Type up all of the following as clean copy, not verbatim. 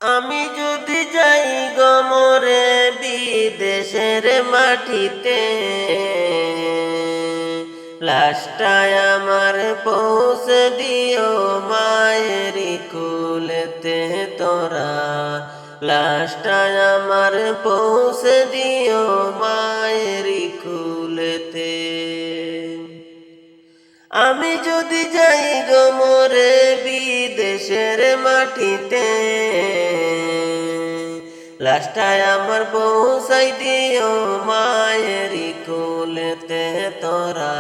আমি যদি যাই গমরে বিদেশের মাটিতে, লাশটায় আমার পৌঁছে দিও মায়েরি কুলেতে তোরা। লাশটায় আমার পৌঁছে দিও মায়েরি কুলেতে। আমি যদি যাই গমরে বিদেশের মাটিতে, লাশটায় আমার পৌঁছাই দিও মায়েরি কোলেতে তোরা।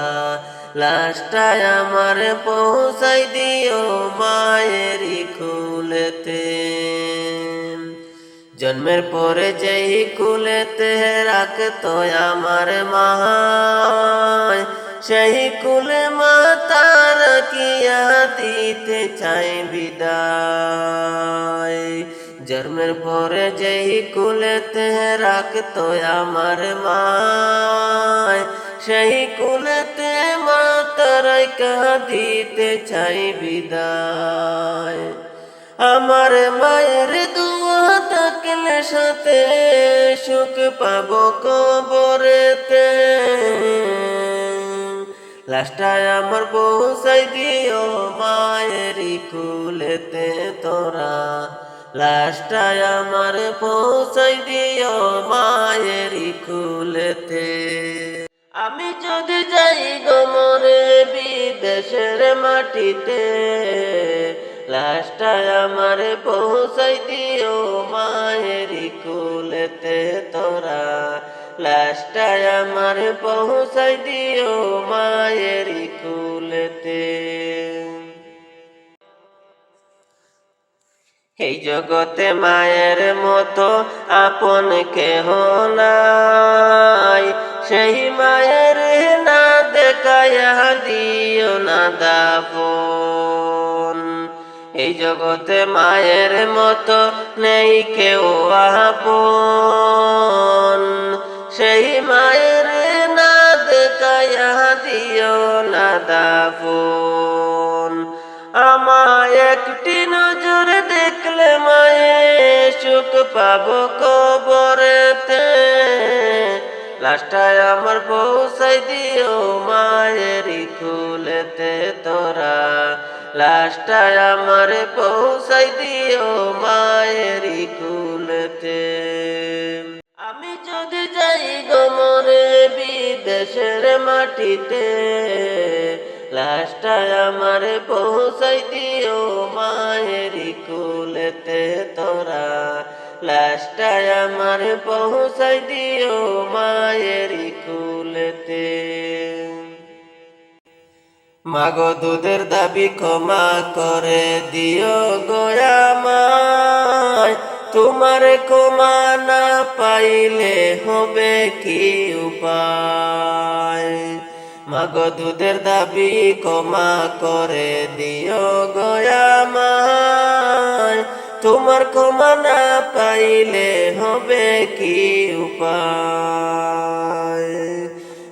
লাশটায় আমার পৌঁছাই দিও মায়েরি কোলেতে। জন্মের পরে যেই কুলেতে রাখতো আমার মা, সেই কুলে মাতার কিয়া দিতে চাই বিদায়। জন্মের পরে যেই কুলেতে রাখতো আমার মা, সেই কুলেতে মাতার কিয়া দিতে চাই বিদায়। আমার মায়ের দুয়া থাকলে সাথে সুখ পাবো কবরেতে। লাশটায় আমার পৌঁছাই দিও মায়েরি কুলেতে তোরা। লাশটায় আমার পৌঁছাই দিও মায়েরি কুলেতে। আমি যদি যাই গমরে বিদেশের মাটিতে, লাশটায় আমার পৌঁছাই দিও মায়েরি কুলেতে তোরা। লাশটায় আমার পৌঁছাই দিও মায়েরি কুলেতে। এই জগতে মায়ের মতো আপন কেহ নাই, সেই মায়ের না দেখায়া দিও না দাফন। এই জগতে মায়ের মতো নেই কেউ আপন, সেই মায়ের না দেখায়া দিও না দাফন। আমায় একটি নজর দেখলে মায়ে সুখ পাবো কবরেতে। লাশটায় আমার পৌঁছাই দিও মায়েরি কুলেতে তোরা। লাশটায় আমার পৌঁছাই দিও মায়েরি কুলেতে। আমি যদি যাই গমরে বিদেশের মাটিতে, লাশটায় আমার পৌঁছাই দিও মায়েরি কুলেতে তোরা। লাশটায় আমার পৌঁছাই দিও মায়েরি কুলেতে। মাগো দুধের দাবি ক্ষমা করে দিও গোয়ামায়, তোমার ক্ষমা না পাইলে হবে কি উপায়। মাগো দুধের দাবি ক্ষমা করে দিও গোয়ামায়, তোমার ক্ষমা না পাইলে হবে কি উপায়।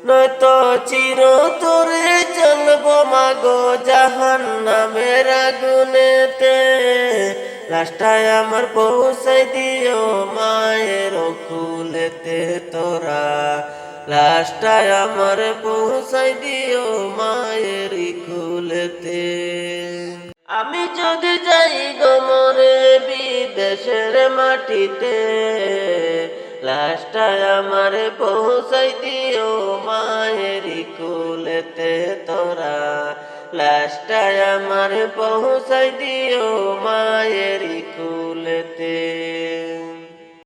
নয়তো চিরতরে চলবো মাগো জাহান্নামের আগুনেতে। লাশটায় আমার পৌঁছাই দিও মায়ের কুলেতে তোরা। লাশটায় আমার পৌঁছাই দিও মায়েরি কুলেতে। আমি যদি যাই গমরে বিদেশের মাটিতে, লাশটায় আমার পৌঁছাই দিও মায়েরি কুলেতে তোরা। লাশটায় আমার পৌঁছাই দিও মায়েরি কুলেতে।